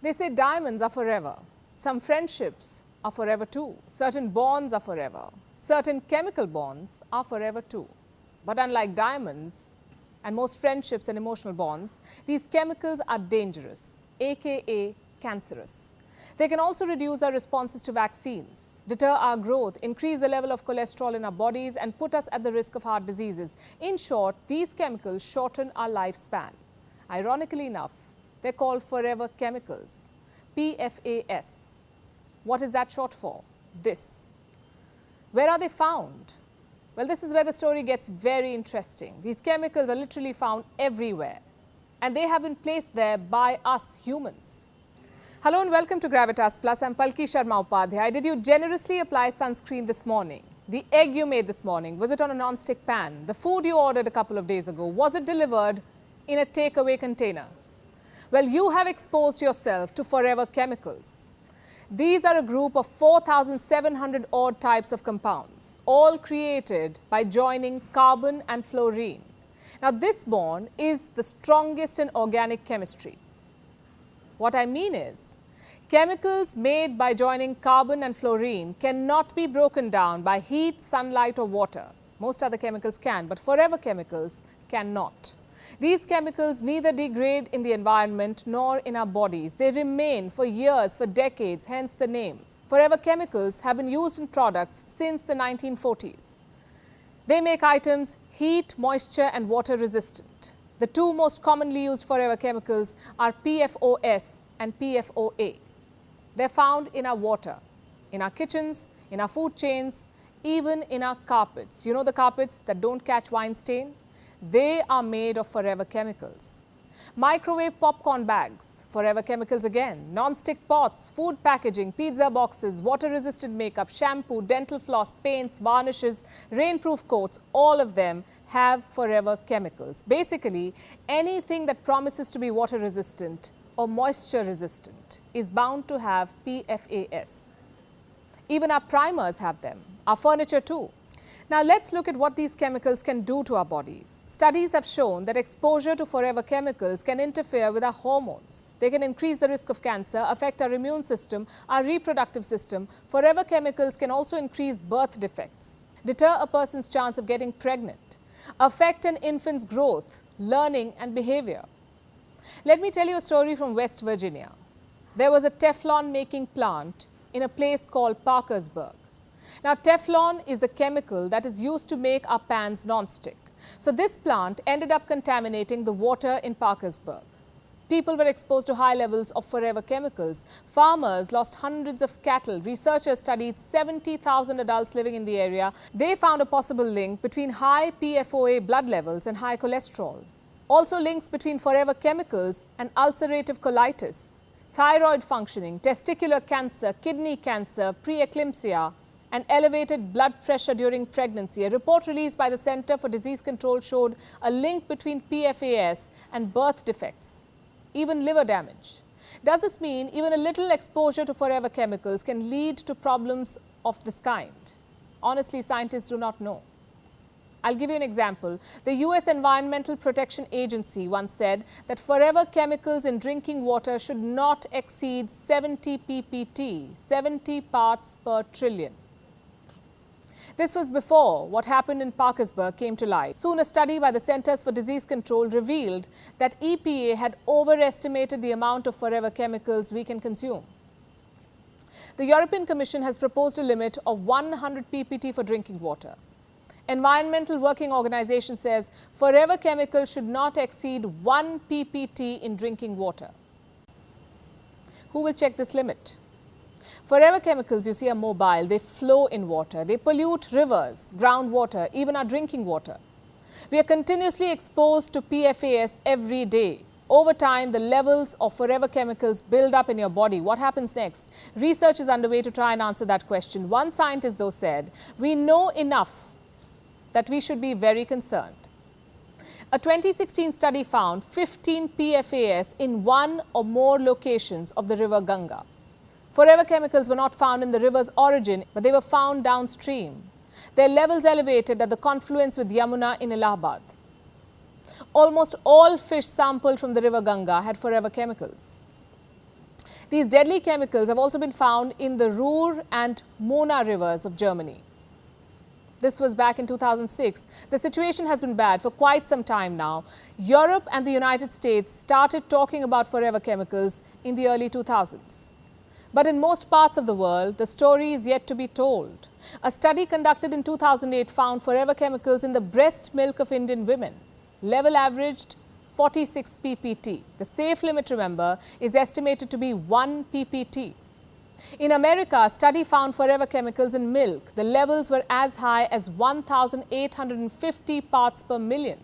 They say diamonds are forever. Some friendships are forever too. Certain bonds are forever. Certain chemical bonds are forever too. But unlike diamonds and most friendships and emotional bonds, these chemicals are dangerous, aka cancerous. They can also reduce our responses to vaccines, deter our growth, increase the level of cholesterol in our bodies, and put us at the risk of heart diseases. In short, these chemicals shorten our lifespan. Ironically enough, they're called forever chemicals, PFAS. What is that short for? This. Where are they found? Well, this is where the story gets very interesting. These chemicals are literally found everywhere, and they have been placed there by us humans. Hello and welcome to Gravitas Plus. I'm Palki Sharma Upadhyay. Did you generously apply sunscreen this morning? The egg you made this morning, was it on a non-stick pan? The food you ordered a couple of days ago, was it delivered in a takeaway container? Well, you have exposed yourself to forever chemicals. These are a group of 4,700 odd types of compounds, all created by joining carbon and fluorine. Now, this bond is the strongest in organic chemistry. What I mean is, chemicals made by joining carbon and fluorine cannot be broken down by heat, sunlight or water. Most other chemicals can, but forever chemicals cannot. These chemicals neither degrade in the environment nor in our bodies. They remain for years, for decades, hence the name. Forever chemicals have been used in products since the 1940s. They make items heat, moisture and water resistant. The two most commonly used forever chemicals are PFOS and PFOA. They're found in our water, in our kitchens, in our food chains, even in our carpets. You know the carpets that don't catch wine stain? They are made of forever chemicals. Microwave popcorn bags, forever chemicals again. Non-stick pots, food packaging, pizza boxes, water-resistant makeup, shampoo, dental floss, paints, varnishes, rainproof coats, all of them have forever chemicals. Basically, anything that promises to be water resistant or moisture resistant is bound to have PFAS. Even our primers have them, our furniture too. Now let's look at what these chemicals can do to our bodies. Studies have shown that exposure to forever chemicals can interfere with our hormones. They can increase the risk of cancer, affect our immune system, our reproductive system. Forever chemicals can also increase birth defects, deter a person's chance of getting pregnant, affect an infant's growth, learning and behavior. Let me tell you a story from West Virginia. There was a Teflon making plant in a place called Parkersburg. Now, Teflon is the chemical that is used to make our pans non-stick. So this plant ended up contaminating the water in Parkersburg. People were exposed to high levels of forever chemicals. Farmers lost hundreds of cattle. Researchers studied 70,000 adults living in the area. They found a possible link between high PFOA blood levels and high cholesterol. Also links between forever chemicals and ulcerative colitis, thyroid functioning, testicular cancer, kidney cancer, preeclampsia, and elevated blood pressure during pregnancy. A report released by the Center for Disease Control showed a link between PFAS and birth defects, even liver damage. Does this mean even a little exposure to forever chemicals can lead to problems of this kind? Honestly, scientists do not know. I'll give you an example. The US Environmental Protection Agency once said that forever chemicals in drinking water should not exceed 70 ppt, 70 parts per trillion. This was before what happened in Parkersburg came to light. Soon, a study by the Centers for Disease Control revealed that EPA had overestimated the amount of forever chemicals we can consume. The European Commission has proposed a limit of 100 ppt for drinking water. Environmental Working Organization says forever chemicals should not exceed 1 ppt in drinking water. Who will check this limit? Forever chemicals, you see, are mobile. They flow in water. They pollute rivers, groundwater, even our drinking water. We are continuously exposed to PFAS every day. Over time, the levels of forever chemicals build up in your body. What happens next? Research is underway to try and answer that question. One scientist, though, said, we know enough that we should be very concerned. A 2016 study found 15 PFAS in one or more locations of the river Ganga. Forever chemicals were not found in the river's origin, but they were found downstream. Their levels elevated at the confluence with Yamuna in Allahabad. Almost all fish sampled from the river Ganga had forever chemicals. These deadly chemicals have also been found in the Ruhr and Mona rivers of Germany. This was back in 2006. The situation has been bad for quite some time now. Europe and the United States started talking about forever chemicals in the early 2000s. But in most parts of the world, the story is yet to be told. A study conducted in 2008 found forever chemicals in the breast milk of Indian women. Level averaged 46 ppt. The safe limit, remember, is estimated to be 1 ppt. In America, a study found forever chemicals in milk. The levels were as high as 1,850 parts per million.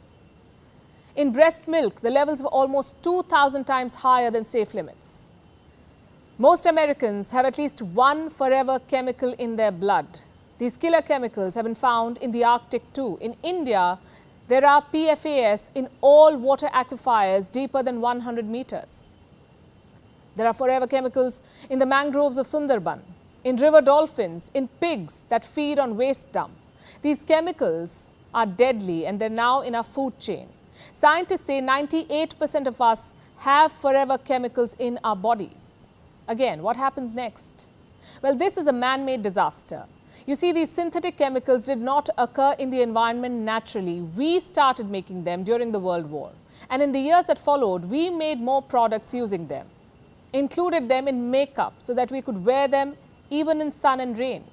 In breast milk, the levels were almost 2,000 times higher than safe limits. Most Americans have at least one forever chemical in their blood. These killer chemicals have been found in the Arctic too. In India, there are PFAS in all water aquifers deeper than 100 meters. There are forever chemicals in the mangroves of Sundarban, in river dolphins, in pigs that feed on waste dump. These chemicals are deadly and they're now in our food chain. Scientists say 98% of us have forever chemicals in our bodies. Again, what happens next? Well, this is a man-made disaster. You see, these synthetic chemicals did not occur in the environment naturally. We started making them during the World War. And in the years that followed, we made more products using them. Included them in makeup so that we could wear them even in sun and rain.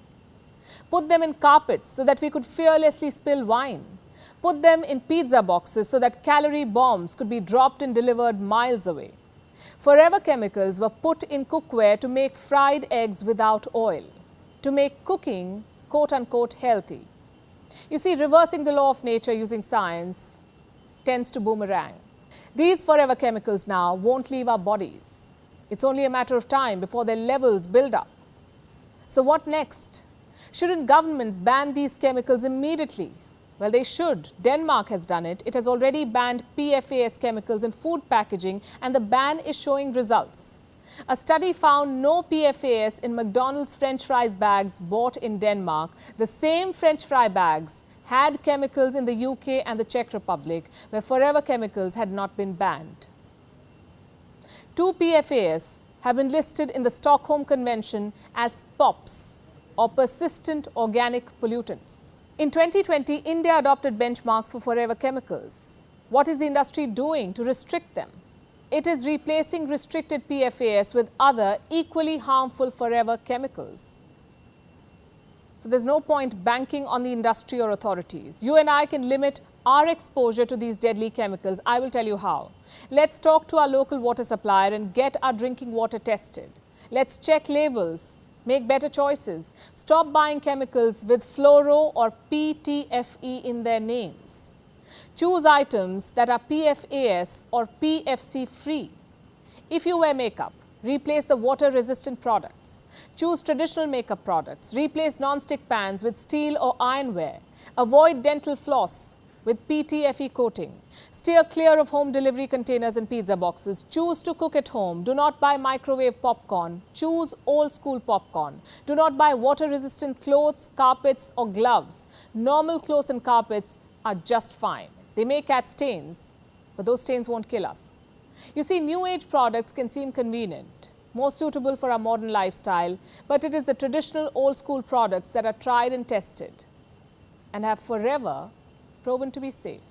Put them in carpets so that we could fearlessly spill wine. Put them in pizza boxes so that calorie bombs could be dropped and delivered miles away. Forever chemicals were put in cookware to make fried eggs without oil, to make cooking quote-unquote healthy. You see, reversing the law of nature using science tends to boomerang. These forever chemicals now won't leave our bodies. It's only a matter of time before their levels build up. So what next? Shouldn't governments ban these chemicals immediately? Well, they should. Denmark has done it. It has already banned PFAS chemicals in food packaging, and the ban is showing results. A study found no PFAS in McDonald's French fries bags bought in Denmark. The same French fry bags had chemicals in the UK and the Czech Republic, where forever chemicals had not been banned. 2 PFAS have been listed in the Stockholm Convention as POPs, or persistent organic pollutants. In 2020, India adopted benchmarks for forever chemicals. What is the industry doing to restrict them? It is replacing restricted PFAS with other equally harmful forever chemicals. So there's no point banking on the industry or authorities. You and I can limit our exposure to these deadly chemicals. I will tell you how. Let's talk to our local water supplier and get our drinking water tested. Let's check labels. Make better choices. Stop buying chemicals with fluoro or PTFE in their names. Choose items that are PFAS or PFC free. If you wear makeup, replace the water-resistant products. Choose traditional makeup products. Replace non-stick pans with steel or ironware. Avoid dental floss with PTFE coating. Steer clear of home delivery containers and pizza boxes. Choose to cook at home. Do not buy microwave popcorn. Choose old school popcorn. Do not buy water-resistant clothes, carpets or gloves. Normal clothes and carpets are just fine. They may catch stains, but those stains won't kill us. You see, new age products can seem convenient, more suitable for our modern lifestyle, but it is the traditional old school products that are tried and tested and have forever proven to be safe.